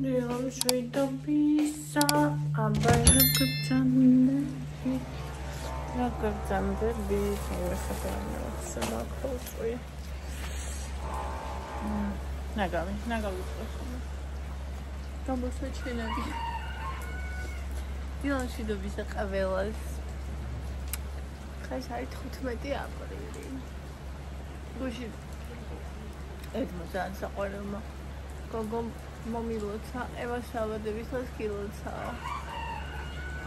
Diyorum şuyda bisa abayla kıpçandı. Ya kıpçandı bir mesela sana koşuyor. Ne gavi. Tam boşa çenebi. Diyorum şuyda bisa kavelas. Kaç ay 15 აპრილი. გუში ედმოძან საყვარელმა გოგო მომილოცა ევასავადებისას კილოცა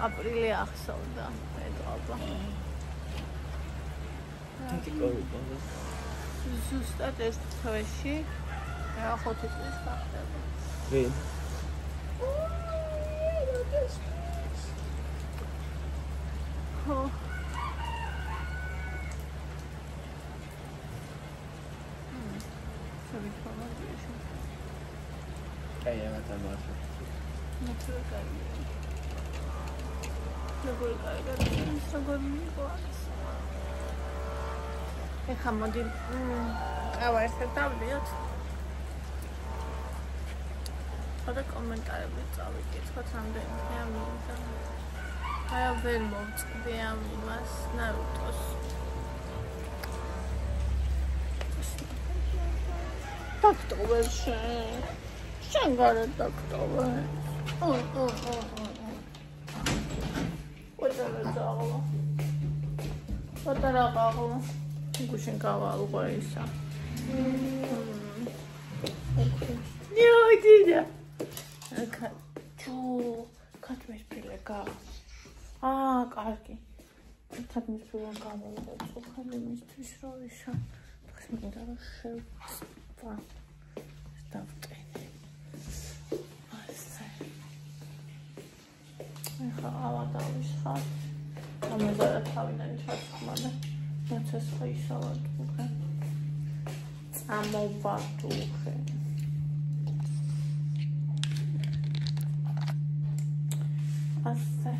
აპრილი ახსოვდა ეტყობა ზუსტად ეს თვეში ახოთი წლის ხდება ვინ ხო Ay, ya me tomaste. No creo que haya. No creo que haya. Está conmigo. Dejamos de a ver si está bien. Ahora comentar el video que está también. Hay ver mucho de más Naruto. Doctor, Shangara doctor. What are you pushing cover over? No, I did. Okay. Two cut me pileka. Ah, Karki. Cut me pileka. So can you miss this roisha? Stuffed in. ავადავის ხარ. ამაზე თავიდან ჩასხმადა. მოცეს ხაისავად უხე. წამოვარდუხე. ასე.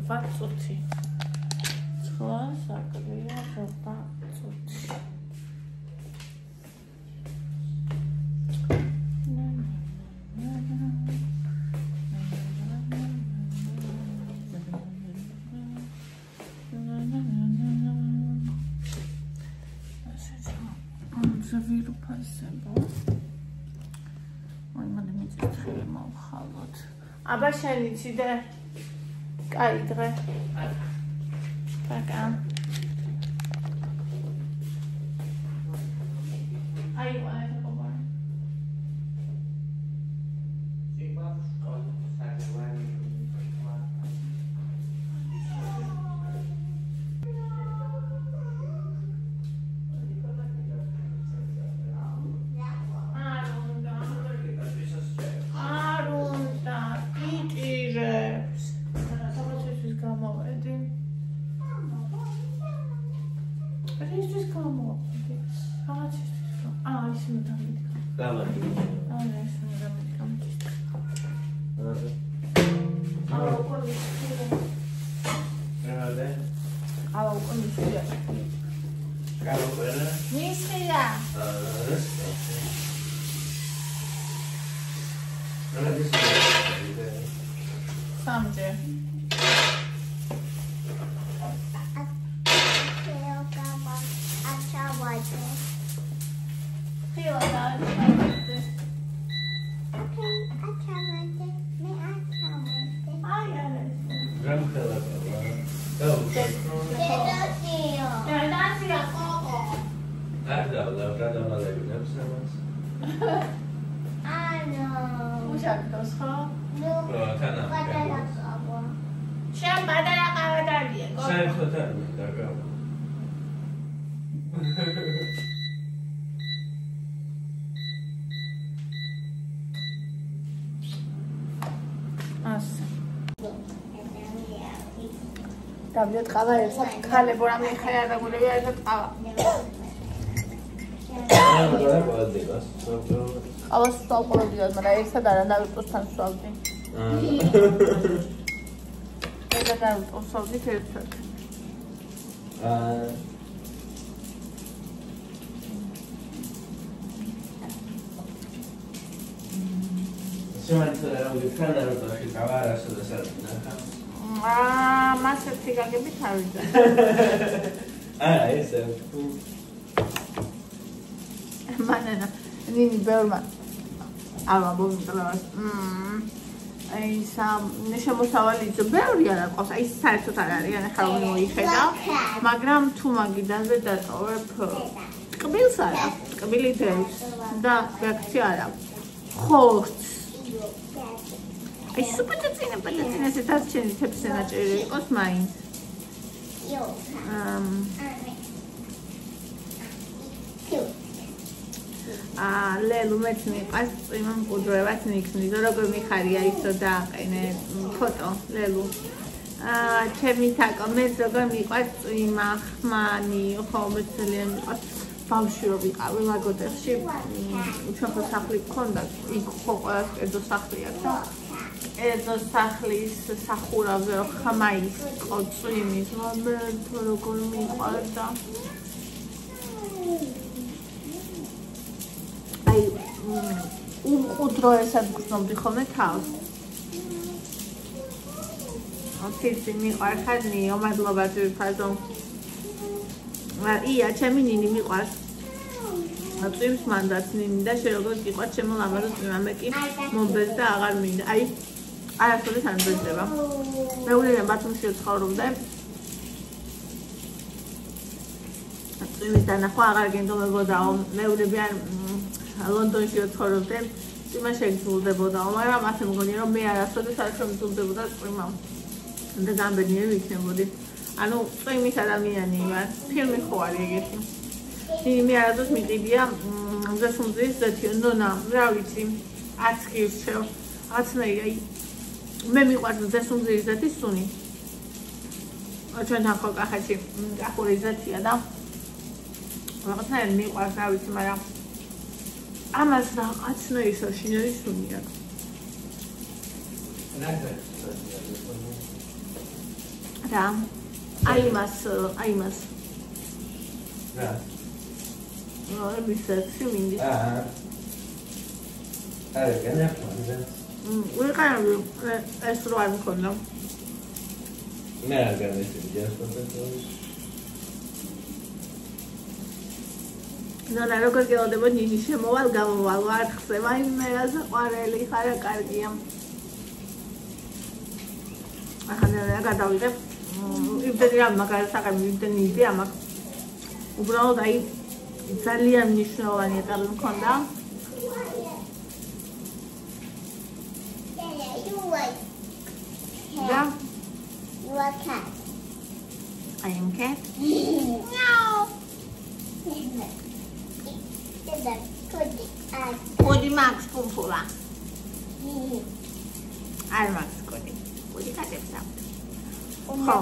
Pazuti. Cosa crea pazuti. Завиру пасебо. Ой, мадам, иди трема в халат. Აბა შენი ციდე კაი დღე პაკა აი ვაი ხობა სიმა სკოლა საერთოდ უშაქნოს ხო? თანა. შენ პატარა ყავადარია, გოგო. საერთოდ არ მინდა. ასე. დავდეთ ყავა ერთად ქალებო რამე ხარ და გულები ერთად ყავა. ყავას ვსვავყურებდიოდ, მაგრამ ერთად არა დავიტოვთან ვსვავდი. ერთად არ ვსვავდით ერთად. შემიძლია რომ ვიქნა რომ თაში ყავა არასო და საერთოდ მასეთი გაგებით ავიდა. ესე. მანანა, ნინი ბევრმა. ამა მომწლავს. აი სამ შემოსავალი ბევრი არა ყავს. აი საერთოდ არ არის, ან ხარ მოიხედა, მაგრამ თუ მაგიდანზე დატოვებ ტკბილს არა, ტკბილი დევს და რეაქცია არა. ხორცს აი სუპერტეცინა ესე დასჩენი თეფსე ნაჭერი იყოს მაინც. ლელუ მეც მიყვარს წვიმა მყუდროებაც მიქსნი, როგორ მიხარია ისო დააყენე ფოტო ლელუ. ჩემი თაკო მეც როგორ მიყვარს წვიმა ხმანი, ხო მეც ძალიან მიყვარს. ბავშვი რო ვიყავი ლაგოდეხში, ჩვენ ხო სახლი გქონდა, იქ ხო ყველას კერძო სახლი აქვს და კერძო სახლის სახურავზე რო ხმა იყო წვიმის, მე როგორ მიყვარდა. აი უმყუდრო ესად გრძნობდი ხოლმე თავს. ოცი მიყვარხარნი, ომადლობა ძვირფასო. ია, ჩემი ნინი მიყვარს. წვიმს მანდაც ნინი და შე როგორც გიყვარს ჩემო ლამაზო წვიმა, მე კი მომბეს და აღარ მინდა. აი, არასოდეს არ მბეძება. მეულიდან ბათუმში ვცხოვრობდე. წვიმის დანახვა აღარ გენდომებოდაო. მეულები არ ლონდონში ვცხოვრობდე. წვიმა შეგრძულდებოდაო, მაგრამ ასე მგონია რომ მე არასოდეს არ შემძულდებოდა წვიმა. და გამბედნიერი ვიქნებოდი. ანუ წვიმის ადამიანი ვარ, ფილმი ხო არის ეგეთი. მე არასდროს მიყიდია ზესუმძის ზეთიო, ნონა, რა ვიცი, არც კი ვჩევ. აცნაი, აი მე მიყვარს ზესუმძის ზეთის სუნი. ჩვენთან ხო კახეთში კახური ზეთია და რაღაცნაირად მიყვარს, რა ვიცი, მაგრამ ამას რაღაცნაირი საშინელი სუნი აქვს. რა? აი მას. რა? მისცი მინდი. არა, განახმარდა. ვიყავი ეს რო არ მქონდა. მე არ გამეცედი ასპატო. ნონა როგორ გელოდებო ნინი შემოვალ გამოვალ არ ხსება იმ მე რაზე ყვარელი ხარა კარგია. ახლა გადავიდე. იმდენი რამ მაგარი საყები იმდენი იდეა მაქვს. უბრალოდ აი ძალიან მნიშვნელოვანი ეტაპი მქონდა. და You are cat. I am cat. Meow. Kodi Max kumpula. Ar Max kodi. Kodi katებს აქვს. No.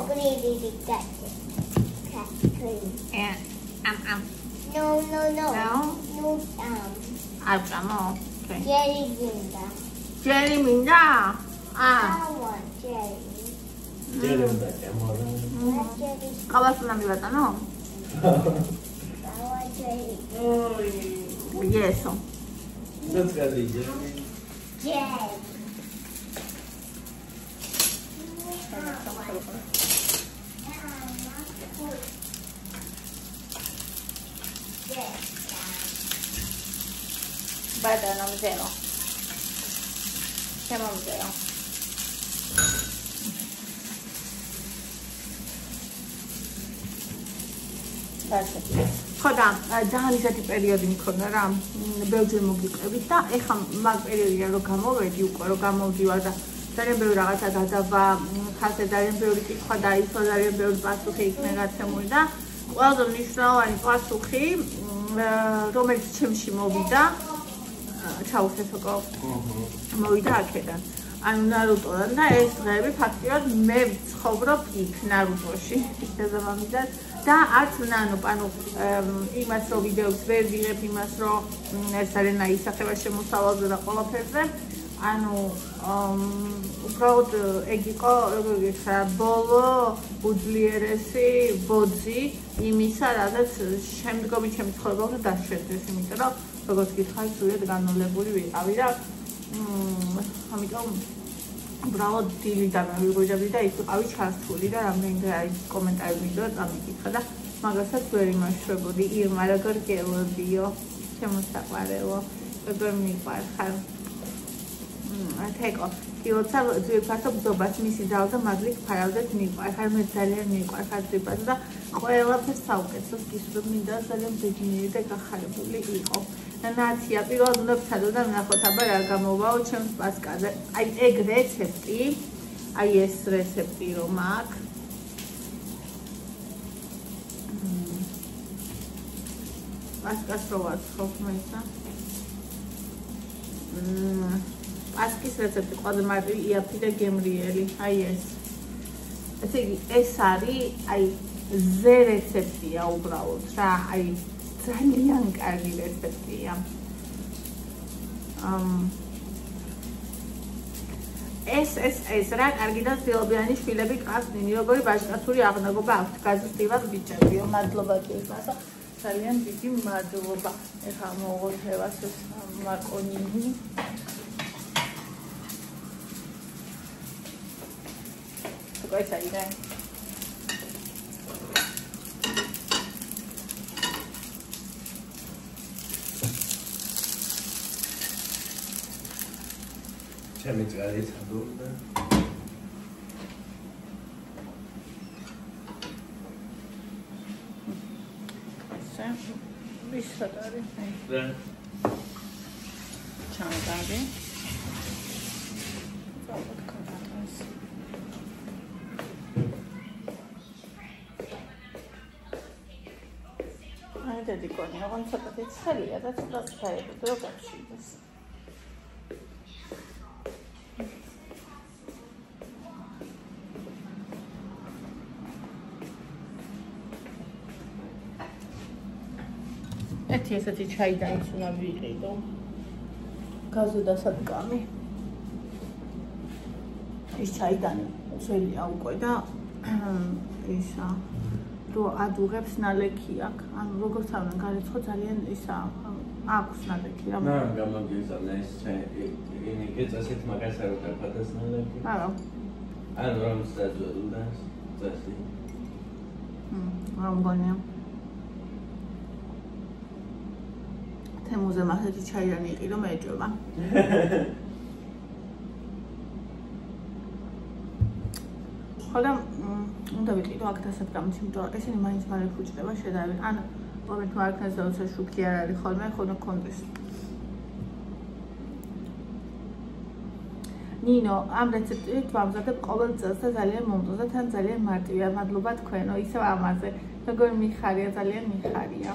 No? No. არ წამო. Okay. Jerry მინდა. Jerry მინდა? I want Jerry. ჯერემ და კამორა. Jerry. ყავას უნდა მივატანო? I want Jerry. ოი. Yes. That's got it. Jerry. Badano zero. Siamo zero. Grazie. ხო და ძალიან ისეთი პერიოდი მქონდა რა ბევრჯერ მოგიყევით და ეხლა მაგ პერიოდიდან რომ გამოვედი უკვე რომ გამოვდივარ და ძალიან ბევრი რაღაცა გადავა ხალხზე ძალიან ბევრი კითხვა დაისვა ძალიან ბევრი პასუხი იქნა გაცემული და ყველაზე მნიშვნელოვანი პასუხი რომელიც ჩემში მოვიდა ჩაუსესოკო მოვიდა აქედან ანუ ნარუტოდან და ეს დღეები ფაქტიურად მე ვცხოვრობ იქ ნარუტოში დედამამისთან და არც ნანო ანუ იმას რომ ვიდეოს ვერ ვიღებ იმას რომ ეს არენა ისახება შემოსავალზე და ყველაფერზე ანუ უბრალოდ ეგ იყო როგორ იხარ ბოლო უძლიერესი ბოძი იმისა რადგან შემდგომი ჩემი ცხოვრება უნდა დასჭერდეს იმიტომ რომ როგორც გითხარი სულად განოლებული ვიყავი და ამიტომ უბრალოდ დილიდან მივიგვიჯებდი და ის ვიყავი ჩართული და რამდენიმე აი კომენტარი ვიდეო წამიკითხა და მაგასაც ვერ იმაშვებოდი ირმა როგორ გელოდიო შემოსაყვარელო როგორ მიყვარხარ თეკო კილოცავ ძვირფასო ბზობას მისი ძალზე მაგლით ფარავდეთ მიყვარხარ მე ძალიან მიყვარხარ ძვირფასო და ყველაფერს საუკეთესოს გისურვებ მინდა ძალიან ბედნიერი და გახარებული იყო ნაცია პირველად უნდა ვცადო და ვნახოთ აბა რა გამოვაო ჩემს პასკაზე აი ეგ რეცეპტი აი ეს რეცეპტი რომ აქვს პასკას რო ვაცხობ მესა პასკის რეცეპტი ყველაზე მარტივი იაფი და გემრიელი აი ეს ესე იგი ეს არის აი ზე რეცეპტია უბრალოდ რა აი ძალიან კარგი რეცეპტია ეს რა კარგი და ძილობიანი შვილები ყავსნინი როგორი ბაჟკაცური აღნაგობა აქვთ გაზრდილად ბიჭებიო მადლობა ძილბასო ძალიან დიდი მადლობა ეხლა მოვოთევას ეს მაკონინი Questa idea. C'è mezz'ora di sadurda. Sì, visto dare. Ciao Dave. დედიკონი აღარ ცოტა ცელია და ცოტა წაიღო დრო გახშიდეს ესეთი ჩაი დაიცუნა ვიყიდო გაზოდა სადგამი ის ჩაიდანი ძველია უკვე და ისა რო ადუღებს ნალექი აქვს. ანუ როგორც თავიდან გარეცხო ძალიან ისა აქვს ნალექი რა. რა გამოგიზარდა ეს ინი გეცასეთ მაგას არ ვკარფათას ნალექი. არა. ანუ რომ სტაძულდა წესი. რომ გონია. თემუზე მასეთი ჩაირანი იყიდო მეეჭვება. ხოდა უნდა ვიყიდო აქ დასადგამით, იმიტომ რომ ესენი მაინც მალე ფუჭდება შედავენ. ან მომენტ მარკაზე როცა შუქი არ არის ხოლმე, ხოდა კონდეს. ნინო, ამ რეცეპტით ვამზადებ ყოველ წელს და ძალიან მომწონს და თან ძალიან მარტივია. მადლობა თქვენო, ისევ ამაზე. როგორ მიხარია, ძალიან მიხარია.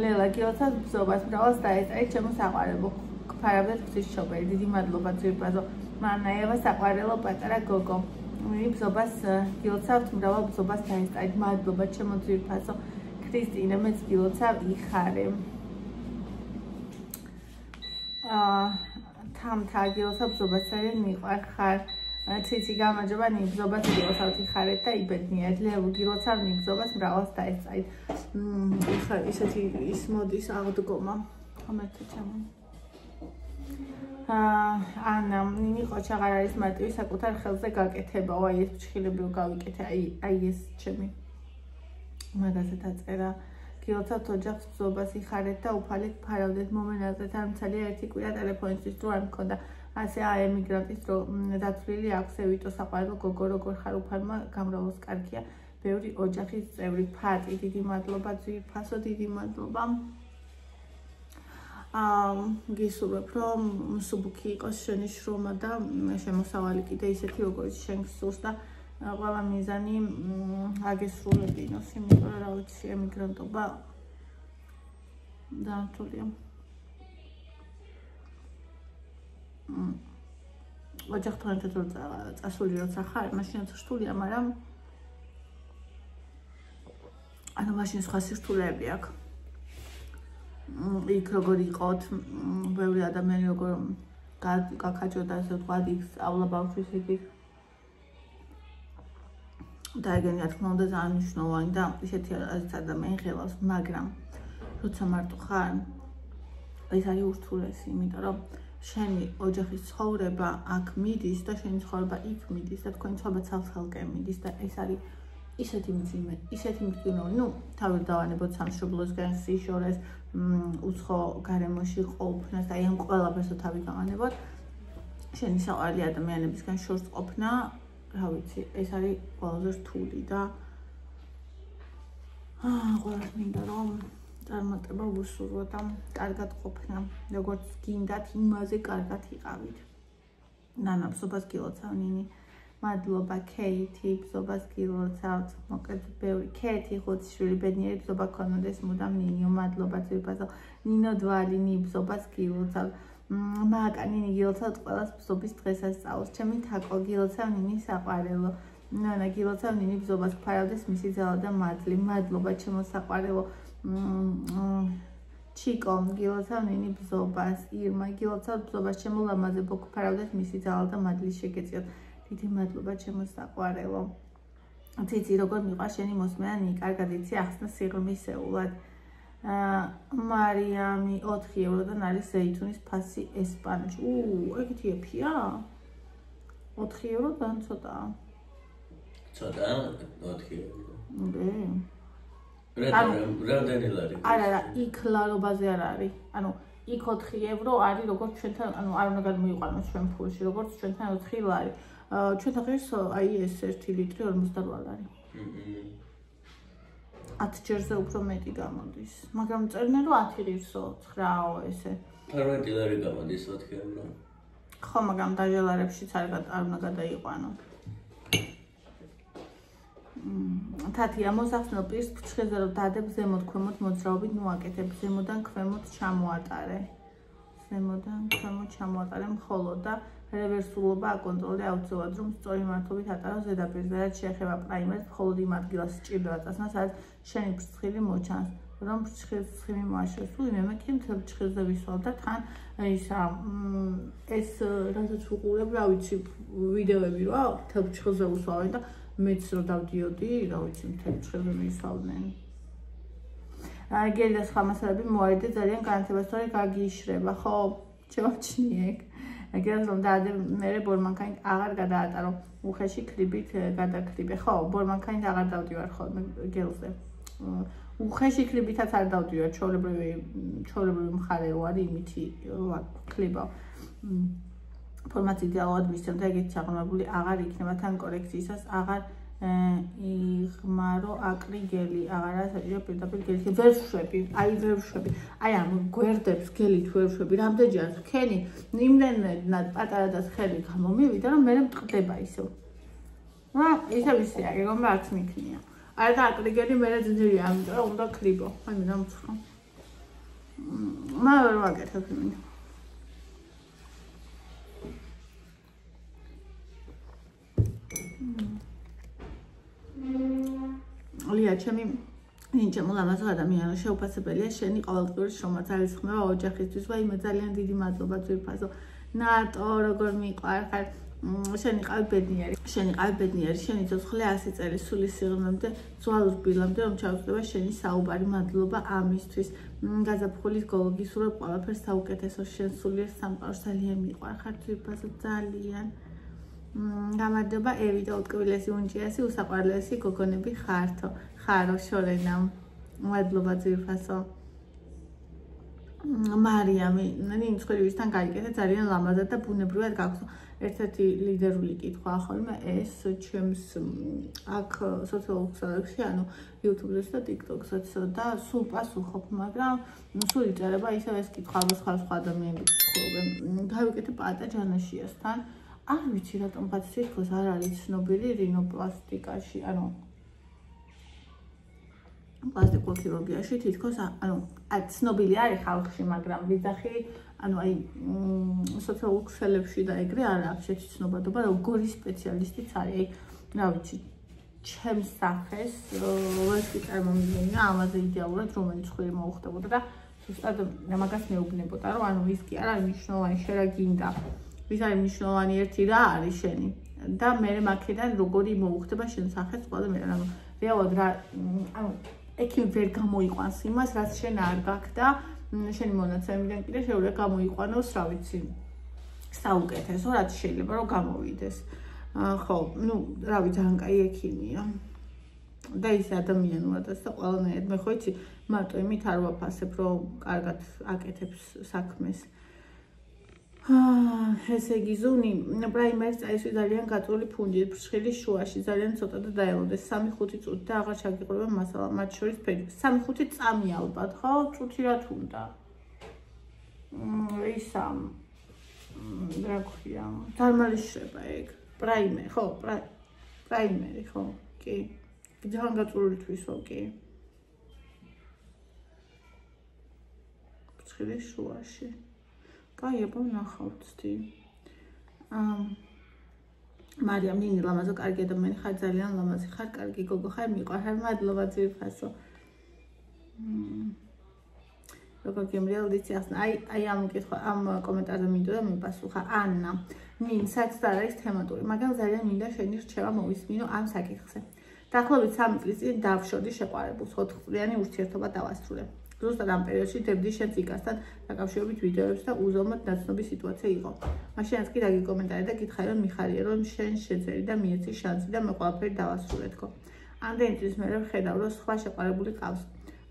ლელა, გილოცავ ბზობას, მრავალს დაეწარით ჩემო საყვარელო. გფარავდეთ ღვთისმშობელი, დიდი მადლობა ძვირფასო. მანაევა საყვარელო პატარა გოგო. ბზობას გილოცავთ, მრავალ ბზობას დაესწარით. მადლობა ჩემო ძვირფასო. ქრისტინა, მეც გილოცავ, იხარე. თამთა გილოცავ ბზობას ძალიან მიყვარხარ. ციცი გამარჯობა, ნიბზობას გილოცავთ, იხარეთ და იბედნიერთ. ლევუ გილოცავ ნიბზობას, მრავალს დაესწარით. ეხლა ისეთი ის მოდის აღდგომა. ხომეთო ჩემო. ანა, ნინი ყოჩაღარ არის მარტივი საკუთარ ხელზე გაკეთება. აი ეს ფრჩხილები რო გავიკეთე, აი ეს ჩემი. მაგაზე დაწერა. გილოცავთ ოჯახს ბზობას, იხარეთ და უფალით ფარავდეთ. მომენაზე თან მცალია ერთი კვირა ტელეფონისთვის რო არ მქონდა. ასე ემიგრანტის რო დათვლილი აქვს ევიტო საყვარელო გოგო როგორ ხარ უფალმა გამრავლოს კარგია. ბევრი ოჯახის წევრი ფატი დიდი მადლობა ძვირფასო დიდი მადლობა გისურვებ რომ მსუბუქი იყოს შენი შრომა და შემოსავალი კიდე ისეთი როგორც შენ გსურს და ყველა მიზანი აგესრულებინოს იმიტომ რომ რა ვიცი ემიგრანტობა დაანთულია ოჯახთან ერთად რო წასული როცა ხარ მაშინაც რთულია მაგრამ ანუ მაშინ სხვა სირთულეები აქვს იქ როგორ იყოთ ბევრი ადამიანი როგორ გაქაჭოდა ასე ვთქვათ იქ სწავლა ბავშვის იქ და ეგენი რა თქმა უნდა ძალიან მნიშვნელოვანი და ისეთი ადამიანი ღელავს მაგრამ როცა მარტო ხარ ეს არის ურთულესი იმიტომ რომ შენი ოჯახის ცხოვრება აქ მიდის და შენი ცხოვრება იქ მიდის და თქვენი ცხოვრება ცალ-ცალკე მიდის და ეს არის ისეთი მძიმე, ისეთი მდგინო, ну, თავი დავანებოთ სამშობლოსგან სიშორეს, უცხო გარემოში ყოფნას და აი ამ ყველაფერს თავი გავანებოთ. შენი საყვარელი ადამიანებისგან შორს ყოფნა, რა ვიცი, ეს არის ყველაზე რთული და ყველას მინდა რომ წარმატება ვუსურვოთ და კარგად ყოფნა, როგორც გინდათ იმაზე კარგად იყავით. ნანა, ბზობას გილოცავ ნინი. მადლობა ქეითი, ბზობას გილოცავთ, მოკლედ ბევრი ქეითი ხუთშვილი ბედნიერი ბზობა ქონოდეს მუდამ ნინიო, მადლობა ძვირფასო ნინო დვალინი ბზობას გილოცავთ, მაკა ნინი გილოცავთ ყველას ბზობის დღესასწაულს, ჩემი თაკო გილოცავ ნინი საყვარელო, ნანა გილოცავ ნინი ბზობას გფარავდეს მისი ძალა და მადლი, მადლობა ჩემო საყვარელო, ჩიკო გილოცავ ნინი ბზობას, ირმა გილოცავ ბზობას ჩემო ლამაზებო გფარავდეს მისი ძალა და მადლი შეგეწიოთ. დიდი მადლობა ჩემო საყვარელო. ციცი როგორ მიყვარს შენი მოსმენა ნი, კარგად იცი ახსნა სიღრმისეულად. მარიამი 4 ევროდან არის ზეითუნის ფასი ესპანეთში. ეგეთი ეფია? 4 ევროდან ცოტაა. ცოტაა 4 ევრო. რამდენი ლარი? არა, იქ ლარობაზე არ არის. ანუ იქ 4 ევრო არის როგორც ჩვენთან, ანუ არ უნდა გადმოიყვანოს ჩვენ ფულში, როგორც ჩვენთან 4 ლარი. ჩვენთან ღირს აი ეს 1 ლიტრი 48 ლარი. 10 ჯერზე უფრო მეტი გამოდის. მაგრამ წერდნენ რომ 10 ღირსო, 9-ო ესე. 18 ლარი გამოდის 4 ევრო. ხო, მაგრამ დაჟელარებშიც არ უნდა გადაიყვანო. თათია მოსახსნელ პირს ფრჩხილზე რომ დადებ ზემოთ ქვემოთ მოძრაობით მოაკეთებ, ზემოდან ქვემოთ ჩამოატარე. ზემოდან ქვემოთ ჩამოატარე მხოლოდ და რევერსულობა აკონტროლე აუცილებლად რომ სწორი მართობით ატარო ზედაპირზე, რაც შეეხება პრაიმერს, მხოლოდ იმ ადგილას სჭირდება წასვლა, სადაც შენი ფრჩხილი მოჩანს. რომ ფრჩხილს ცხიმი მოაშოროს, თუ მე კი მთელ ფრჩხილზე ვისვავ და თან ისა ეს რასაც ვუყურებ, რა ვიცი, ვიდეოები რა, მთელ ფრჩხილზე ვუსვავენ და მეც რო დავდიოდი, რა ვიცი, მთელ ფრჩხილზე მისვავდნენ. გელი და სხვა მასალები მოარიდე ძალიან განათებას, თორე გაგიიშრება, ხო? ჩავჩნიეკ. ეგრეთ რომ დაადე მე ბორმანქანით აღარ გადაატარო უხეში ქრიბით გადაქრიბე ხო ბორმანქანით აღარ დავდივარ ხოლმე გელზე უხეში ქრიბითაც არ დავდივარ ჩორებრივი მხარე რო არის იმითი ქლიბავ ფორმატი იდეალურად მისცემ და ეგეთი ჩაღრმავებული აღარ იქნება თან კორექციისას აღარ იღმარო აკრი გელი აღარა საჭირო პირდაპირ გელი ვერ შვები აი ამ გვერდებს გელით ვერ შვები რამდენჯერ ხელი იმდენად პატარა და ხელი გამომივიდა რომ მე მწყდება ისო ისე ვისია ეგრე არც მიქნია არა და აკრი გელი მე ძნელია ამიტომ რომ უნდა ქრიბო აი მე დამცხო მაგრამ ვერ ვაკეთებ იმით ლია ჩემი ნინჯემო ლამაზ ადამიანო შეუფასებელია შენი ყოველდღიური შრომა ძალისხმევა ოჯახისთვის ვაი მე ძალიან დიდი მადლობა ძვირფასო ნატო როგორ მიყვარ ხარ შენი ყავი ბედნიერი შენი ცოცხლე 100 წელი სული სიღრმემდე ძვალ რბილამდე რომ ჩავწდება შენი საუბარი მადლობა ამისთვის გაზაფხულის გოლოგისურვებ ყველაფერს საუკეთესო შენ სულიერ სამყაროს ძალიან მიყვარ ხარ ძვირფასო ძალიან გამარჯობა ევიდა უტკბილესი უნჭიასი უსაყვარლესი გოგონები ხარო შორენამ მადლობა ძვირფასო მარიამი ნინცხვილისთან გაიკეთე ძალიან ლამაზად და ბუნებრივად გაქვს ერთ-ერთი ლიდერული კითხვა ხოლმე ეს ჩემს აქ სოციალურ ქსელებში ანუ YouTube-ზე და TikTok-ზე და სულ პასუხობ მაგრამ სულ იწერება ისევ ეს კითხვა სხვა ადამიანები ცხოვრობენ გავიკეთე პატა ჯანაშიასთან არ ვიცი რატომღაც თითქოს არ არის ცნობილი რინოპლასტიკაში ანუ პლასტიკურ ქირურგიაში თითქოს ანუ ცნობილი არის ხალხში მაგრამ ვიძახი ანუ აი სოციალურ ქსელებში და ეგრე არ აქვს შეცნობადობა როგორი სპეციალისტიც არის აი რა ვიცი ჩემს სახეს ვერსი წარმომიდგენია ამაზე იდეალურად რომელიც ხრი მოუხდებოდა და ზუსტად მაგას მეუბნებოდა რომ ანუ ის კი არ არის მნიშვნელოვანი შენ რა გინდა ვის არის მნიშვნელოვანი ერთი რა არის შენი და მე მაქედან როგორი მოუხდება შენ სახეს ყველა მე ანუ რეალურად რა ანუ ექიმ ვერ გამოიყვანს იმას რაც შენ არ გაქვს და შენი მონაცემიდან კიდე შეუძლია გამოიყვანოს რა ვიცი საუკეთესო რაც შეიძლება რომ გამოვიდეს ხო ну რა ვიცი ძალიან კაი ექიმია და ის ადამიანურადაც და ყველანაირად მე ხო იცი მარტო იმით არ ვაფასებ რომ კარგად აკეთებს საქმეს ესე იგი ზუნი პრაიმერის წაისვი ძალიან გაწეული ფუნჯი ფრშხილის შუაში ძალიან ცოტა და დაელოდეს 3-5 წუთი და აღარ ჩაგიყურება მასალა მათ შორის ფერი 3-5 წამი ალბათ ხო წუთი რა თუნდა ისა რა ქვია თარმალიშება ეგ პრაიმერი ხო პრაიმერი ხო კი ძალიან გაწეული თვისო კი ფრშხილის შუაში კაი, აბა ნახავთ თი. მარიამ ნინი ლამაზო კარგი ადამიანი ხარ ძალიან ლამაზი ხარ კარგი გოგო ხარ მიყვარხარ მადლობა ძირფასო. როგორ გემრიელდიცი ახსნა აი ამ კითხვა ამ კომენტარზე მინდოდა მიპასუხა ანნა. ნინ საერთოდ არ არის თემატური, მაგრამ ძალიან მინდა შენი რჩევა მოვისმინო ამ საკითხზე. დაახლოებით 3 წლის წინ დავშორდი შეყვარებულს 4 წლიანი ურთიერთობა დავასრულე. ზუსტად ამ პერიოდში დებდი შენ ციკასთან დაკავშირებით ვიდეოებს და უზომოდ ნაცნობი სიტუაცია იყო. მაშინაც კი დაგი კომენტარი და გითხარი რომ მიხარია რომ შენ შეძერი და მიეცი შანსი და მე ყველაფერი დავასრულე თქო. ამდენი წლის მერე ვხედავ რომ სხვა შეყვარებული ყავს.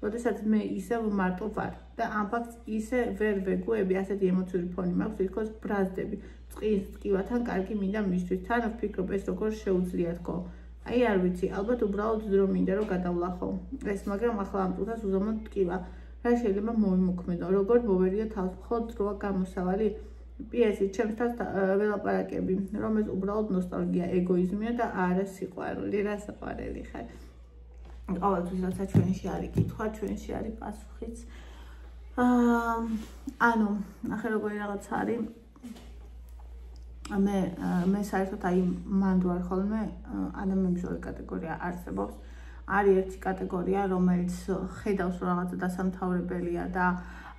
როდესაც მე ისევ მარტო ვარ და ამ ფაქტს ისე ვერ ვეგუები, ასეთი ემოციური ფონი მაქვს, თითქოს ბრაზდები. წყლის ტკივათან კარგი მინდა მისთვის. თან ვფიქრობ ეს როგორ შეუძლია თქო. აი არ ვიცი, ალბათ უბრალოდ დრო მინდა რომ გადავლახო. ეს მაგრამ ახლა ამ წუთას უზომოდ ტკივა. რა შეიძლება მომიმოქმედო, როგორ მოვერია თავს, მხოლოდ დროა გამოსავალი. PS-ი ჩემთან ველაპარაკები, რომ ეს უბრალოდ ნოსტალგია, ეგოიზმია და არა სიყვარული, რა საყვარელი ხარ. ყოველთვის რაცა ჩვენში არის კითხვა, ჩვენში არის პასუხიც. ანუ, ნახე როგორი რაღაც არის. მე საერთოდ აი მანდ ვარ ხოლმე ადამიანების ორი კატეგორია არსებობს. არის ერთი კატეგორია, რომელიც ხედავს რომ რაღაცა დასამთავრებელია და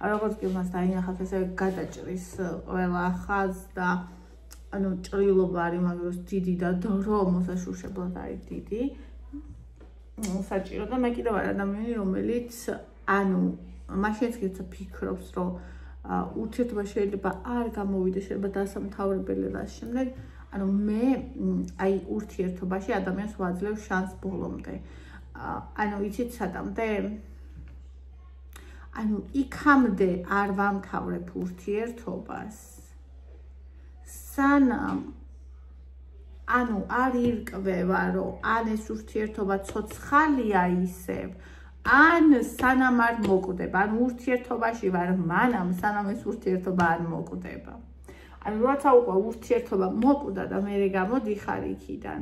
როგორც კი მას დაინახავს ესე გადაჭრის ყველა ხაზს და ანუ ჭრილობა არის მაგას დიდი და დრო მოსაშუშებლად არის დიდი. საჭირო და მე კიდევ ვარ ადამიანი რომელიც ანუ მაშინაც კიდე ფიქრობს რომ ურთიერთობა შეიძლება არ გამოვიდეს შეიძლება დასამთავრებელი რას შემდეგ ანუ მე აი ურთიერთობაში ადამიანს ვაძლევ შანსს ბოლომდე ანუ იცით სადამდე ანუ იქამდე არ ვამთავრებ ურთიერთობას სანამ ანუ არ ირკვევა რომ ან ეს ურთიერთობა ცოცხალია ისევ ან სანამ არ მოკვდება, ან ურთიერთობაში ვარ მანამ, სანამ ეს ურთიერთობა არ მოკვდება. ანუ როცა უკვე ურთიერთობა მოკვდა და მე გამოდიხარ იქიდან,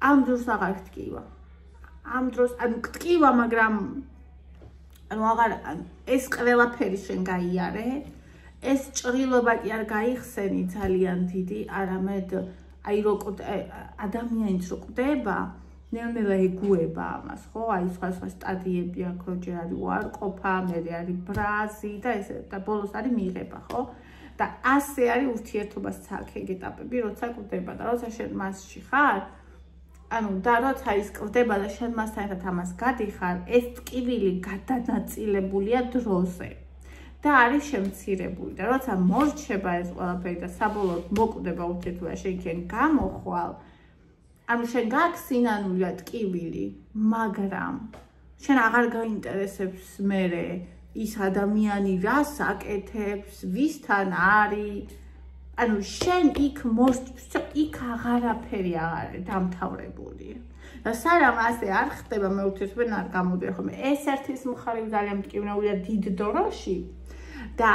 ამ დროს აღარ გტკივა. ამ დროს ანუ გტკივა, მაგრამ ანუ აღარ ეს ყველაფერი შენ გაიარე, ეს ჭრილობა კი არ გაიხსენი ძალიან დიდი, არამედ აი რო ადამიანიც რო კვდება ნელ-ნელა ეგუება ამას, ხო? აი სხვა სტადიები აქვს, რომ ჯერ არის უარყოფა, მერე არის ბრაზი და ესე და ბოლოს არის მიღება, ხო? და ასე არის ურთიერთობას საკითხი ეტაპები, როცა კვდება და როცა შენ მასში ხარ, ანუ და როცა ის კვდება და შენ მასთან ერთად ამას გადიხარ, ეს ტკივილი გადანაწილებულია დროზე და არის შემცირებული და როცა მორჩება ეს ყველაფერი და საბოლოოდ მოკვდება ურთიერთობა შენ გამოხვალ ანუ შენ გაქვს სინანული ტკივილი, მაგრამ შენ აღარ გაინტერესებს მერე ის ადამიანი რას აკეთებს, ვისთან არის, ანუ შენ იქ იქ აღარაფერი არ არის დამთავრებული. და სანამ ასე არ ხდება მე ურთიერთობენ არ გამოდიან ხოლმე. ეს ერთის მხრივ ძალიან მტკივნეულია დიდ დოროში და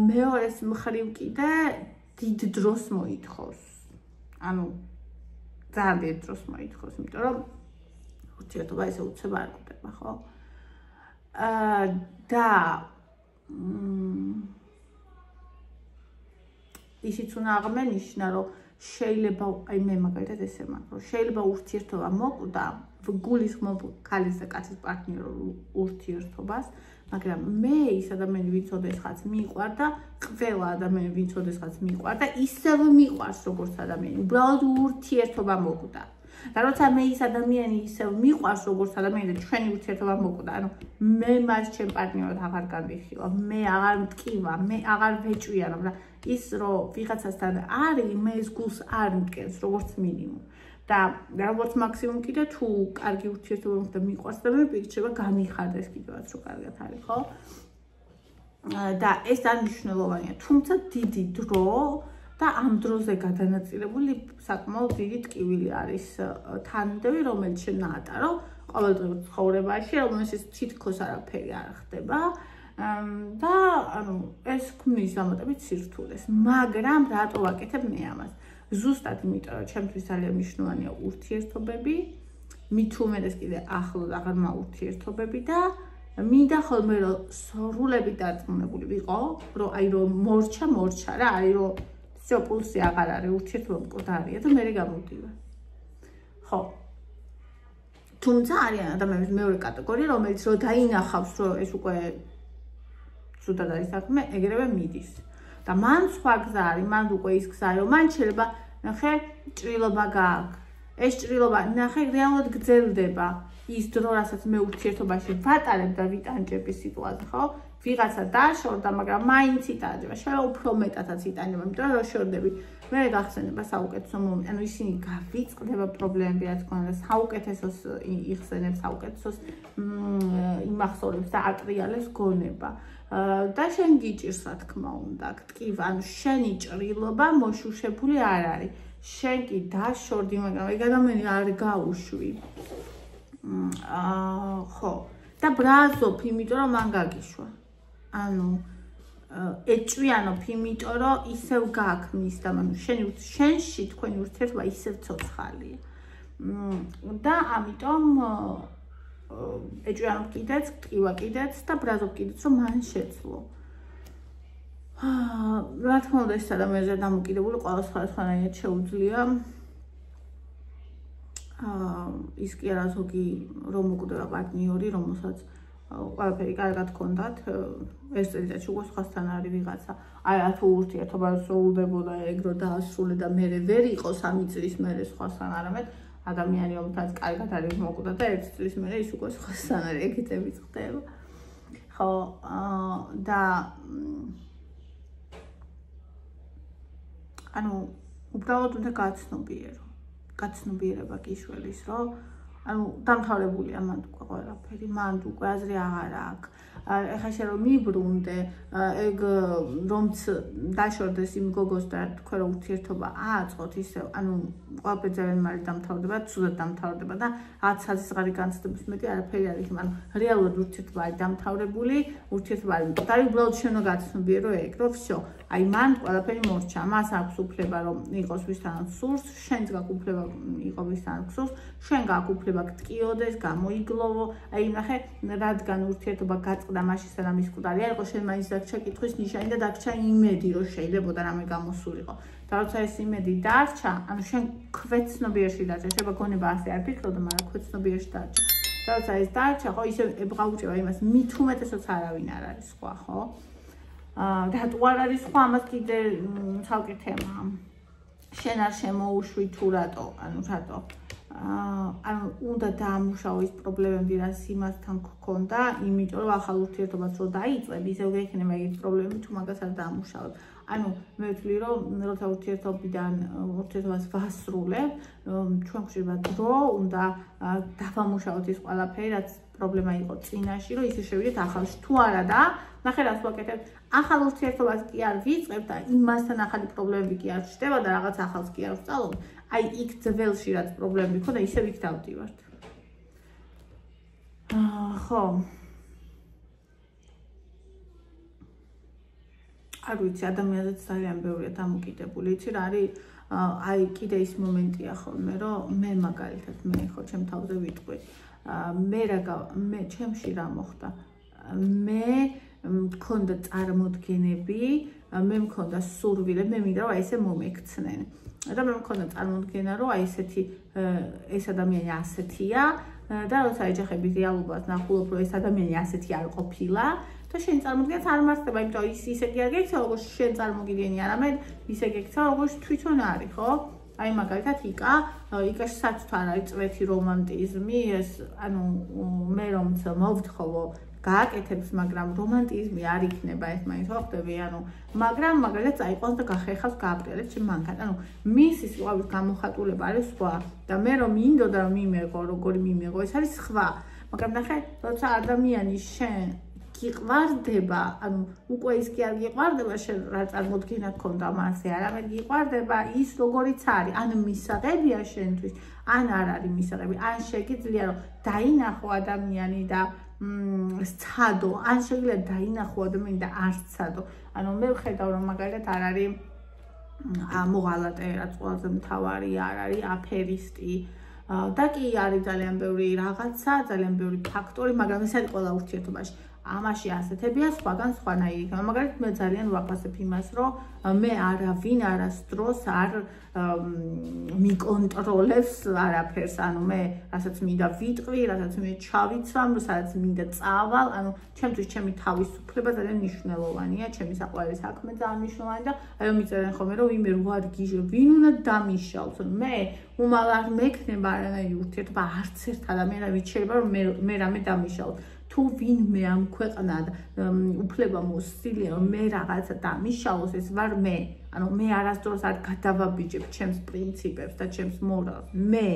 მეორეს მხრივ კიდე დიდ დროს მოითხოვს. ანუ ძალიან დიდ დროს მოითხოვს, იმიტომ რომ ურთიერთობა ესე უცებ არ კვდება, ხო? და ისიც უნდა აღმენიშნა, რომ შეიძლება, აი მე მაგალითად ესე მაქვს, რომ შეიძლება ურთიერთობა მოკვდა, გულისხმობ ქალის და კაცის პარტნიორულ ურთიერთობას, მაგრამ მე ის ადამიანი, ვინც ოდესღაც მიყვარდა, ყველა ადამიანი, ვინც ოდესღაც მიყვარდა, ისევ მიყვარს როგორც ადამიანი, უბრალოდ ურთიერთობა მოკვდა. და როცა მე ის ადამიანი ისევ მიყვარს როგორც ადამიანი და ჩვენი ურთიერთობა მოკვდა, ანუ მე მას ჩემ პარტნიორად აღარ განვიხილავ, მე აღარ მტკივა, მე აღარ ვეჭვიანობ და ის რომ ვიღაცასთან არის, მე ეს გულს არ მტკევს როგორც მინიმუმ. და როგორც მაქსიმუმ კიდე თუ კარგი ურთიერთობა მქონდა მიყვარს და მე პირჩება განიხარდეს კიდევაც რომ კარგად არის, ხო? და ეს არ მნიშვნელოვანია, თუმცა დიდი დრო და ამ დროზე გადანაწილებული საკმაოდ დიდი ტკივილი არის თანმიმდევრი, რომელიც შენ ნაატარო ყოველდღიურ ცხოვრებაში, რომელშიც თითქოს არაფერი არ ხდება. და ანუ ეს ქმნის დამატებით სირთულეს, მაგრამ რატო ვაკეთებ მე ამას? ზუსტად იმიტომ, რომ ჩემთვის ძალიან მნიშვნელოვანია ურთიერთობები, მით უმეტეს კიდე ახლოს აღარმა ურთიერთობები და მინდა ხოლმე რომ სრულებით დარწმუნებული ვიყო, რომ აი რომ მორჩა რა, აი რომ всё პულსი აღარ არის, ურთიერთობა მკვდარია და მე გამოვდივარ. ხო. თუმცა არიან ადამიანების მეორე კატეგორია, რომელიც რო დაინახავს, რომ ეს უკვე ზუსტად არის საქმე, ეგრევე მიდის. და მან სხვა გზა არის, მან უკვე ის გზა არის, რომ მან შეიძლება ნახე ჭრილობა გააქვს. ეს ჭრილობა ნახე რეალურად გრძელდება. ის დრო, რასაც მე ურთიერთობაში ვატარებ და ვიტანჯებ ის სიტუაცია, ხო? ვიღაცა დაშორდა, მაგრამ მაინც იტანჯება. შეიძლება უფრო მეტადაც იტანჯება, იმიტომ რომ შორდები, მე გახსენება საუკეთესო მომენტი. ანუ ისინი გავიწყდება პრობლემები, რაც ქონდა, საუკეთესოს იხსენებს, საუკეთესოს იმახსოვრებს და ატრიალებს გონება. და შენ გიჭირს, რა თქმა უნდა, ტკივა, ანუ შენი ჭრილობა მოშუშებული არ არის. შენ კი დაშორდი, მაგრამ ეგ ადამიანი არ გაუშვი. ხო. და ბრაზობ, იმიტომ რომ მან გაგიშვა. ანუ ეჭვიანობ, იმიტომ რომ ისევ გააქმნის და ანუ შენში თქვენი ურთიერთობა ისევ ცოცხალია. და ამიტომ ეჭვიანობ კიდეც, ტკივა კიდეც და ბრაზობ კიდეც, რომ მან შეძლო. რა თქმა უნდა, ეს ადამიანზე დამოკიდებული ყველა სხვადასხვანაირად შეუძლია. ის კი არა ზოგი რომ მოკვდება პარტნიორი, რომელსაც ყველაფერი კარგად ჰქონდათ, ეს წელიწადში უკვე სხვასთან არის ვიღაცა. აი თუ ურთიერთობა სრულდებოდა ეგ რო დაასრულე და მე ვერ იყო 3 წლის მერე სხვასთან არამედ ადამიანი რომელთაც კარგად არის მოკვდა და 1 წლის მერე ის უკვე სხვასთან არის, ეგეთები ხდება. ხო, და ანუ უბრალოდ უნდა გაცნობიერება გიშველის, რომ ანუ დამთავრებულია მანდ უკვე ყველაფერი, მანდ უკვე აზრი აღარ აქვს. ეხლა შენ რომ მიბრუნდე, ეგ რომც დაშორდეს იმ გოგოს და თქვენ რომ ურთიერთობა ააწყოთ ისევ, ანუ ყველაფერი ძალიან მალე დამთავრდება, ცუდად დამთავრდება და 10 საზღარი განცდების მეტი არაფერი არ იქნება. ანუ რეალურად ურთიერთობა არის დამთავრებული, ურთიერთობა არის მკვდარი, უბრალოდ შენ რომ გაცნობიერო ეგ, რომ всё, აი მან ყველაფერი მორჩა, მას აქვს უფლება რომ იყოს ვისთანაც სურს, შენც გაქვს უფლება იყო ვისთანაც სურს, შენ გაქვს უფლება გტკიოდეს, გამოიგლოვო, აი ნახე, რადგან ურთიერთობა გაწყდა მაშინ სანამ ის მკვდარი არ იყო, შენ მაინც დაგჭა კითხვის ნიშანი და დაგჭა იმედი, რომ შეიძლებოდა რამე გამოსულიყო. და როცა ეს იმედი დარჩა, ანუ შენ ქვეცნობიერში დარჩა, შეიძლება გონება ასე არ ფიქრობდა, მაგრამ ქვეცნობიერში დარჩა. და როცა ეს დარჩა, ხო, ისე ებრაუჭება იმას, მით უმეტესად არავინ არ არის სხვა, ხო? რატო არ არის სხვა, ამას კიდე ცალკე თემაა. შენ არ შემოუშვი თუ რატო, ანუ რატო? ანუ უნდა დაამუშავო ის პრობლემები, რაც იმასთან გქონდა, იმიტომ რომ ახალ ურთიერთობას რო დაიწყებ, ისევ გექნება ეგეთი პრობლემები, თუ მაგას არ დაამუშავებ. ანუ მე ვთვლი რომ როცა ურთიერთობას ვასრულებ, ჩვენ გვჭირდება დრო, უნდა დავამუშავოთ ის ყველაფერი, რაც პრობლემა იყო წინაში, რომ ისე შევიდეთ ახალში. თუ არა და ნახე რას ვაკეთებ, ახალ ურთიერთობას კი არ ვიწყებ და იმასთან ახალი პრობლემები კი არ ჩნდება და რაღაც ახალს კი არ ვსწავლობ. აი იქ ძველში რაც პრობლემები ქონდა, ისევ იქ დავდივართ. ხო. არ ვიცი, ადამიანზეც ძალიან ბევრია დამოკიდებული. იცი რა არის? აი კიდე ის მომენტია ხოლმე, რომ მე მაგალითად მე ხო ჩემ თავზე ვიტყვი. მე ჩემში რა მოხდა? მე მქონდა წარმოდგენები, მე მქონდა სურვილები, მე მინდა რომ აი ესე მომექცნენ. და მე მქონდა წარმოდგენა, რომ აი ესეთი ეს ადამიანი ასეთია და როცა ეჯახებით რეალობას ნახულობ, რომ ეს ადამიანი ასეთი არ ყოფილა და შენ წარმოდგენაც არ მარცხდება, იმიტომ ის ისე კი არ გექცა, როგორც შენ წარმოგიდგენი, არამედ ისე გექცა, როგორც თვითონ არის, ხო? აი მაგალითად იკაში საერთოდ არ არის წვეთი რომანტიზმი, ეს ანუ მე რომც მოვთხოვო გააკეთებს, მაგრამ რომანტიზმი არ იქნება ეს მაინც ხო ხდები, ანუ მაგრამ მაგალითად წაიყვანს და გახერხავს გააბრიალებს ჩემ მანქანას. ანუ მისი სიყვარულის გამოხატულება არის სხვა და მე რომ მინდოდა რომ მიმეღო, როგორი მიმეღო, ეს არის სხვა. მაგრამ ნახე, როცა ადამიანი შენ გიყვარდება, ანუ უკვე ის კი არ გიყვარდება, შენ რა წარმოდგენა გქონდა მასზე, არამედ გიყვარდება ის როგორიც არის, ან მისაღებია შენთვის, ან არ არის მისაღები, ან შეგიძლია რომ დაინახო ადამიანი და სცადო, ან შეიძლება დაინახო ადამიანი და არ სცადო. ანუ მე ვხედავ რომ მაგალითად არ არის მოღალატე, რაც ყველაზე მთავარი არ არის აფერისტი. და კი არის ძალიან ბევრი რაღაცა, ძალიან ბევრი ფაქტორი, მაგრამ ეს არის ყველა ურთიერთობაში. ამაში ასეთებია სხვაგან სხვანაირი. მაგალითად მე ძალიან ვაფასებ იმას, რომ მე არავინ არასდროს არ მიკონტროლებს არაფერს. ანუ მე რასაც მინდა ვიტყვი, რასაც მე ჩავიცვამ, რასაც მინდა წავალ, ანუ ჩემთვის ჩემი თავისუფლება ძალიან მნიშვნელოვანია, ჩემი საყვარელი საქმე ძალიან მნიშვნელოვანია და აი მიწერენ ხოლმე რომ ვინმე რო ადგიჟო, ვინ უნდა დამიშალოს. მე უმალ არ მექნება არანაირი ურთიერთობა არც ერთ ადამიანს შეიძლება რომ მე რამე დამიშალოს. თუ ვინმე ამ ქვეყნად უფლება მოსწილია რომ მე რაღაცა დამიშალოს, ეს ვარ მე. ანუ მე არასდროს არ გადავაბიჯებ ჩემს პრინციპებს და ჩემს მორალს. მე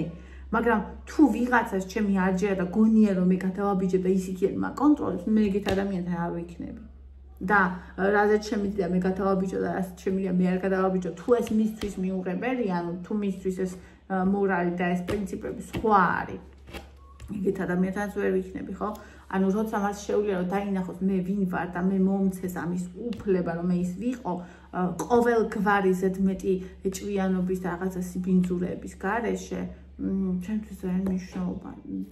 მაგრამ თუ ვიღაცას ჩემი არჯერა და გონია რომ მე გადავაბიჯებ და ისიც არ მაკონტროლებს, მე ეგეთ ადამიანთან არ ვიქნები. და რაზეც შემიძლია მე გადავაბიჯო და რაზეც შემიძლია მე არ გადავაბიჯო, თუ ეს მისთვის მიუღებელია, ანუ თუ მისთვის ეს მორალი და ეს პრინციპები სხვა არის, ეგეთ ადამიანთანაც ვერ ვიქნები, ხო? ანუ როცა მას შეუძლია რომ დაინახოს მე ვინ ვარ და მე მომცეს ამის უფლება რომ მე ის ვიყო ყოველგვარი ზედმეტი ჭვიანობის და რაღაცა სიბინძურების გარეშე, ჩემთვის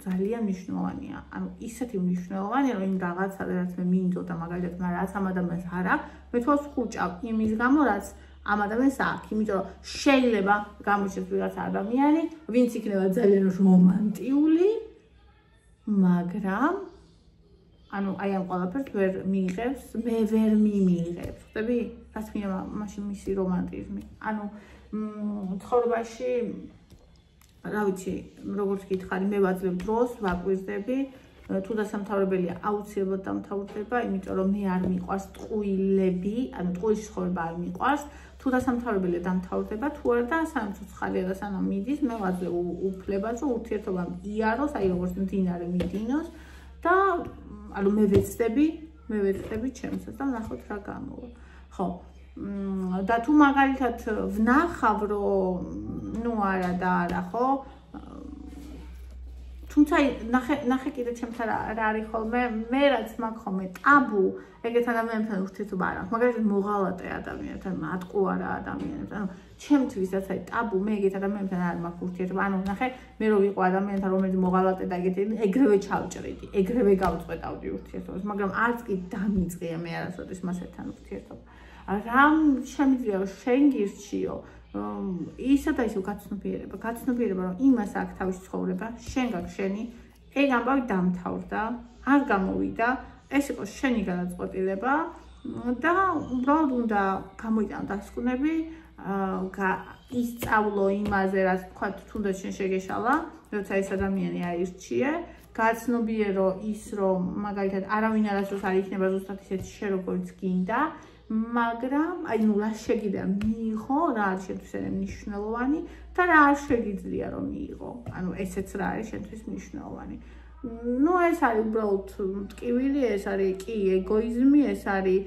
ძალიან მნიშვნელოვანია. ანუ ისეთი მნიშვნელოვანია რომ იმ რაღაცა რაც მე მინდოდა მაგალითად, მაგრამ რაც ამ ადამიანს არ აქვს, მე თავს ხუჭავ იმის გამო რაც ამ ადამიანს აქვს, იმიტომ რომ შეიძლება გამოჩნდეს ვიღაც ადამიანი, ვინც იქნება ძალიან რომანტიული, მაგრამ ანუ აი ამ ყველაფერს ვერ მიიღებს, მე ვერ მიმიღებს. ხდები? რაც მინდა მაშინ მისი რომანტიზმი. ანუ ცხოვრებაში რა ვიცი, როგორც გითხარი, მე ვაძლევ დროს, ვაკვირდები, თუ დასამთავრებელია აუცილებლად დამთავრდება, იმიტომ რომ მე არ მიყვარს ტყუილები, ანუ ტყუილში ცხოვრება არ მიყვარს. თუ დასამთავრებელია დამთავრდება, თუ არა და სანამ ცოცხალია და სანამ მიდის, მე ვაძლევ უფლებას, რომ ურთიერთობა იაროს, აი როგორც მდინარე მიდინოს და ანუ მე ვეცდები ჩემსაც და ვნახოთ რა გამოვა. ხო. და თუ მაგალითად ვნახავ რომ ნუ არა და არა, ხო? თუმცა ნახე კიდე ჩემთან რა არის ხოლმე, მე რაც მაქვს ხოლმე ტაბუ, ეგეთ ადამიანებთან ურთიერთობა არ აქვს. მაგალითად მოღალატე ადამიანებთან, მატყუარა ადამიანებთან. ანუ ჩემთვის რაც არის ტაბუ, მე ეგეთ ადამიანებთან არ მაქვს ურთიერთობა. ანუ ნახე, მე რო ვიყო ადამიანთან, რომელიც მოღალატე და ეგეთი, ეგრევე ჩავჭრიდი, ეგრევე გავწყვეტავდი ურთიერთობას, მაგრამ არც კი დამიწყია მე არასოდეს მასთან ურთიერთობა. რამ შემიძლია რომ შენ გირჩიო ისა და ისო გაცნობიერება რომ იმას აქვს თავის ცხოვრება, შენ გაქვს შენი, ეგ ამბავი დამთავრდა, არ გამოვიდა, ეს იყო შენი განაწყვეტილება და უბრალოდ უნდა გამოიტანო დასკვნები, ისწავლო იმაზე, რაც თქვა თუნდაც შენ შეგეშალა, როცა ეს ადამიანი აირჩიე, გაცნობიერო ის რომ მაგალითად არავინ არასდროს არ იქნება ზუსტად ისეთი შენ როგორც გინდა, მაგრამ აი ნუ რა შეგიძლია მიიღო, რა არის შენთვის მნიშვნელოვანი და რა არ შეგიძლია რომ მიიღო. ანუ ესეც რა არის შენთვის მნიშვნელოვანი. ნუ ეს არის უბრალოდ ტკივილი, ეს არის კი ეგოიზმი, ეს არის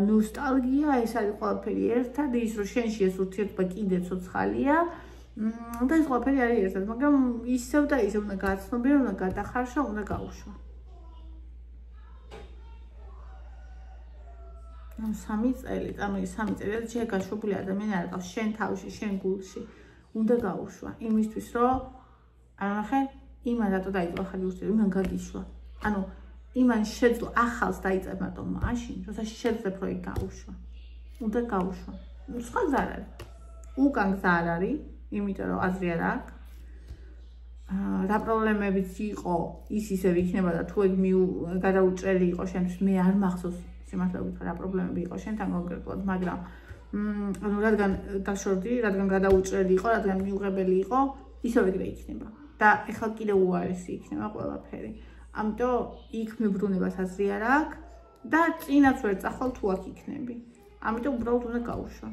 ნოსტალგია, ეს არის ყველაფერი ერთად, ის რომ შენში ეს ურთიერთობა კიდე ცოცხალია და ეს ყველაფერი არის ერთად, მაგრამ ისევ და ისევ უნდა გაცნობია, უნდა გადახარშა, უნდა გაუშვა. ანუ 3 წელი, წამოიგი 3 წელი, შეიძლება გაშვებული ადამიანი არ ყავს შენ თავში, შენ გულში. უნდა გაუშვა იმისთვის, რომ ანახე იმან რატო დაიწყო ახალი ურთიერთობა, იმან გაგიშვა. ანუ იმან შეძლო ახალს დაიწყებ მარტო მაშინ, როცა შეძლებ რომ გაუშვა. უნდა გაუშვა. სხვა გზა არ არის. უკან გზა არ არის, იმიტომ რომ აზრი არ აქვს. რა პრობლემებიც იყო, ის ისევ იქნება და თუ ეგ გადაუჭრელი იყო შენთვის, მე არ მახსოვს სიმართლეობით რა პრობლემები იყო შენთან კონკრეტულად, მაგრამ ანუ რადგან დაშორდი, რადგან გადაუჭრელი იყო, რადგან მიუღებელი იყო, ისევ ეგრე იქნება. და ეხლა კიდე უარესი იქნება ყველაფერი. ამიტომ იქ მიბრუნებას აზრი არ აქვს და წინაც ვერ წახვალ თუ აქ იქნები. ამიტომ უბრალოდ უნდა გაუშვა.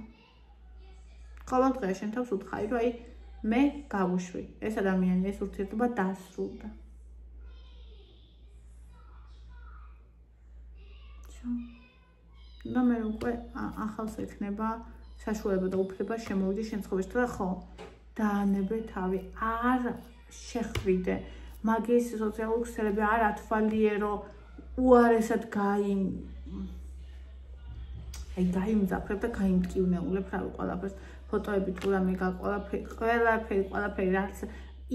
ყოველ დღე შენ თავს უთხარი, რომ აი მე გავუშვი. ეს ადამიანი, ეს ურთიერთობა დასრულდა. და მე უკვე ახალს ექნება საშუალება და უფლება შემოვიდე შენ ცხოვრებაში და ხო დაანებე თავი არ შეხვიდე მაგის სოციალური ქსელები არ ათვალიერო უარესად გაიმძაფრებ და გაიმტკივნეულებ რა ყველაფერს ფოტოები თუ რამე ყველაფერი რაც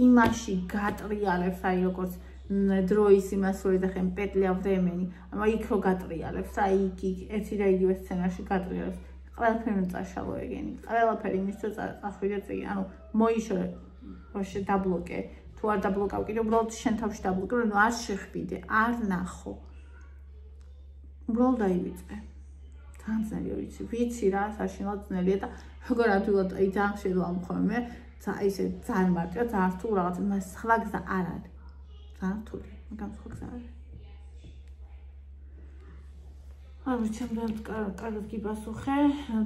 იმაში გატრიალებს აი როგორც დროის იმასური და ხენ პეტლია ვრემენი ამა იქ რო გატრიალებს აი იქ ერთი და იგივე სცენარში გატრიალებს ყველაფერი წაშალო ეგენი ყველაფერი მისთვის ახვიდე წიგი ანუ მოიშორე ვაშე დაბლოკე თუ არ დაბლოკავ კიდე უბრალოდ შენ თავში დაბლოკე რომ არ შეხვიდე არ ნახო უბრალოდ დაივიწყე თან ძნელია ვიცი რა საშინლად ძნელია და როგორ ადვილად აი ძალიან შეიძლება ამხომე ისე ძალიან მარტივად ძალიან რთულ რაღაც მას სხვა გზა არ არის რთული, მაგრამ სხვა გზა არის. ანუ ჩემთან კარგად გიპასუხე,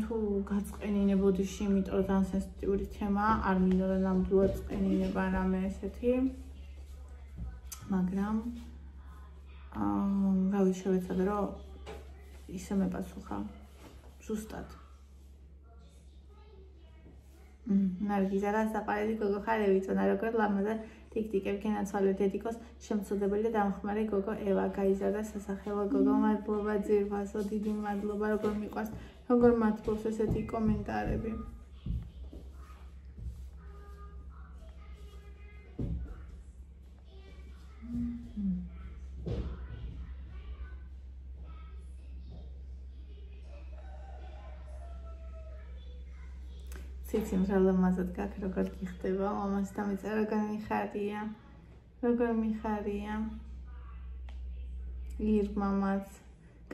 თუ გაწყენინებოდიში, იმიტომ რომ ძალიან სენსიტიური თემაა, არ მინდა და ნამდვილად წენინება რამე ესეთი. მაგრამ რავი შევეცადე, რომ ისე მეპასუხა ზუსტად. ნარგიზა რა საყარელი გოგო ხარ ევიწონა როგორ ლამაზა ტიკტიკები განაცვალე დედიკოს შემწოდებელი და დამხმარე გოგო ევა გაიზარდა სასახელო გოგო მადლობა ძირფასო დიდი მადლობა როგორ მიყვარს როგორ მადლობს ესეთი კომენტარები ციცი მრალა მაზად გაქ როგორ გიხდება მამას დამეწა როგორ მიხარია ირ მამაც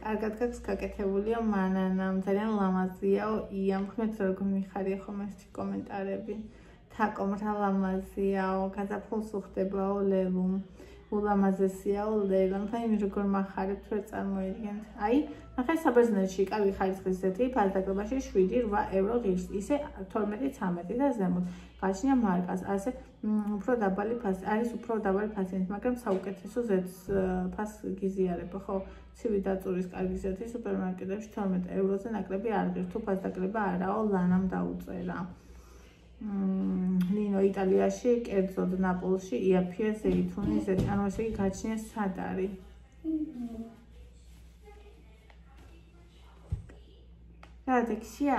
კარგად გაქვს გაკეთებულია მანანამ ძალიან ლამაზიაო იამ ხმეთ როგორ მიხარია ხომ ეს კომენტარები თაკო მრალა მაზიაო გაზაფხულს უხდებაო ლელუმ ულამაზესიაო ლელამ ფაინი როგორ მახარებთ ვერ წარმოიდგენთ აი ახლა საბერძნეთში კარგი ხარისხის ზეთი ფასდაკლებაში 7-8 ევრო ღირს ისე 12-13 და ზემოთ გაჩნია მარკას ასე უფრო დაბალი ფასი არის უფრო დაბალი ფასიანით მაგრამ საუკეთესო ზეთს ფას გიზიარებ ხო ცივი დაწურის კარგი ზეთი სუპერმარკეტებში 12 ევროზე ნაკლები არ ღირს თუ ფასდაკლება არაო ლანამ დაუწერა ლინო იტალიაში კერძოდ ნაპოლში იაფია ზეითუნის ზეთი ანუ ესე იგი გაჩნია სად არის რა დექსია?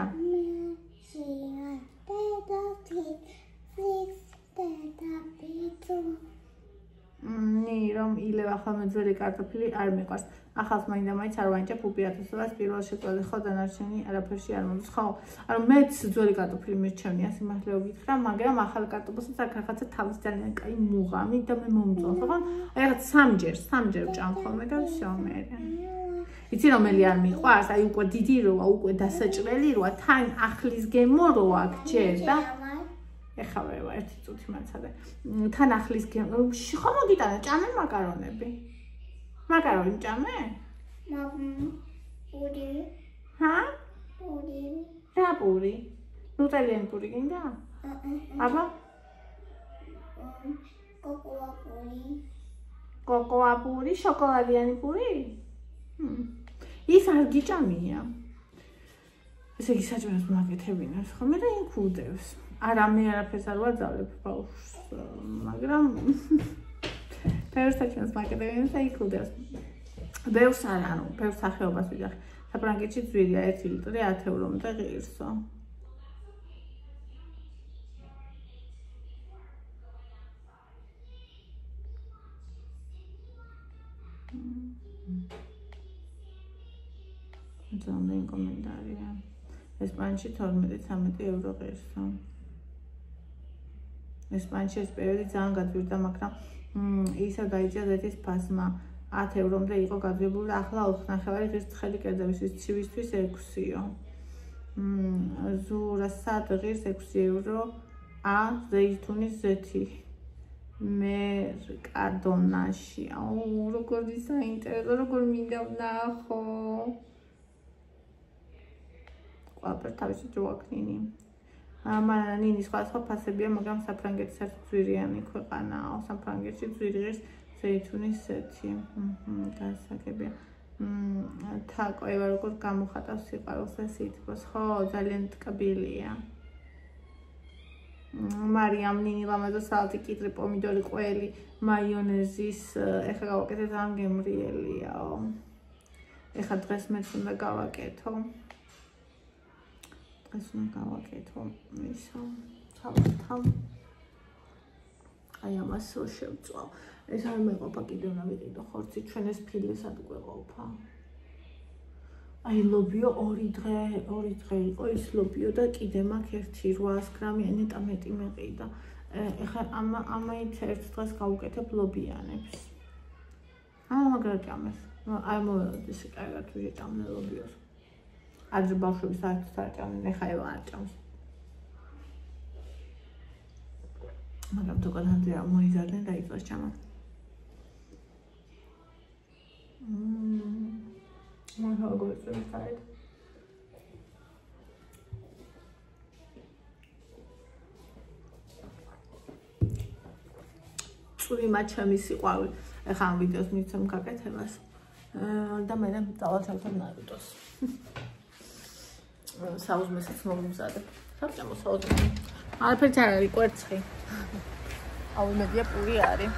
რომ ილევა ხოლმე ძველი კარტოფილი არ მიყვარს. ახალს მაინდა-მაინც არ ვანიჭებ უპირატესობას პირველ შეწყვეტილ ხო დანარჩენი არაფერში არ მომდის. ხო, ანუ მეც ძველი კარტოფილი მირჩევნია სიმართლე ვგითხრა, მაგრამ ახალი კარტოფილსაც აქ რაღაცა თავის ძალიან კაი მუღამი და მე მომწონს. ხო, აი რაღაც სამჯერ ვჭამ ხოლმე და всё მე. იცი რომელი არ მიყვარს, აი უკვე დიდი როა, უკვე დასაჭრელი როა, თან ახლის გემო როა გჯერ და ეხლა ვერვა ერთი წუთი მაცადე. თან ახლის გემო, ხო მოგიტანე ჭამე მაკარონები. მაკარონი ჭამე? Mom, would you? Huh? Puri. რა პური? ნუტელიანი პური გინდა? აბა? Cocoa puri. კოკოა პური, შოკოლადიანი პური? ის არ გიჭამია. ესე იგი საჭმელს მაკეთებინებს ხოლმე და იქუდევს. არა მე არაფერს არ ვაძალებ ბავშვს, მაგრამ ბევრ საჭმელს მაკეთებინებს და იქუდევს. ბევრს არ ანუ, ბევრ სახეობას ვიძახი. საფრანგეთში ძვირია 1 ლიტრი 10 ევრომდე ღირსო. ძალიან კომენტარია. ესპანეთში 12-13 ევრო ღირსო. ესპანეთში ეს პერიოდი ძალიან გაძვირდა, მაგრამ ისა გაიჭია ზეთის ფასმა 10 ევრომდე იყო გაძვირებული და ახლა 4.5 ღირს ცხელი კერძებისთვის ცივისთვის 6-იო. ზურასად ღირს 6 ევრო ა ზეითუნის ზეთი. მერკადონაში. აუ, როგორი საინტერესო, როგორ მინდა ვნახო. ყველაფერს თავისი ჯოაქნინი. ნინი სხვა ფასებია, მაგრამ საფრანგეთის ერთ ძვირიანი ქვეყანაა. საფრანგეთში ძვირი ღირს ზეითუნის ზეთი. გასაგებია. თაკო ევა როგორ გამოხატავს სიყვარულს და სითბოს. ხო, ძალიან ტკბილია. მარიამ ნინი ლამაზო სალატი, კიტრი, პომიდორი, ყველი, მაიონეზის, ეხლა გავაკეთე ძალიან გემრიელიაო. ეხლა დღეს მეც უნდა გავაკეთო. დღეს უნდა გავაკეთო ისა სალათა. აი ამას შევწვალ. ეს არ მეყოფა კიდე უნდა ვიყიდო ხორცი, ჩვენ ეს ფილესად გვეყოფა. აი ლობიო 2 დღე იყო ის ლობიო და კიდე მაქვს 800 გრამი ნეტა მეტი მეყიდა. ეხლა ამით ერთ დღეს გავუკეთებ ლობიანებს. მაგრამ ჭამეს. აი მოვედის კარგად ვიჭამნე ლობიოს. ადრე ბავშვები საერთოდ არ ჭამდნენ, ეხლა ევა არ ჭამს. მაგრამ თუ გადამდია მოიზარდნენ და იწვას ჭამა. Можно говорить, что стоит. Წვი მაჩამი სიყვარული. ეხლა ამ ვიდეოს მიცემ გაკეთებას. და მე დავათავებ ნარუტოს. საუზმესაც მომზადებ. საბჭამო საუზმე. არაფერს არ არის კვერცხი. აუ იმედია პური არის.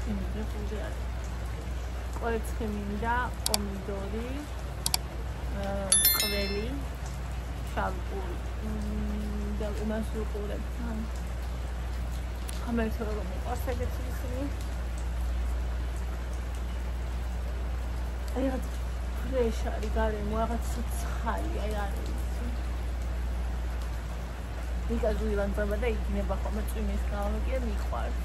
იმედია პური არის. კვერცხი მინდა, პომიდორი, ყველი, შავპური. და იმას ვუყურებ. ამერტო რომ მიყვარს ეგეთი ისინი. აი რაღაც ფრეშ არის გარემო, რაღაც ცხალი, აი არის. იგაზუილან ბაბა და იქნება ხოლმე წვიმის გამო, კი მიყვარს.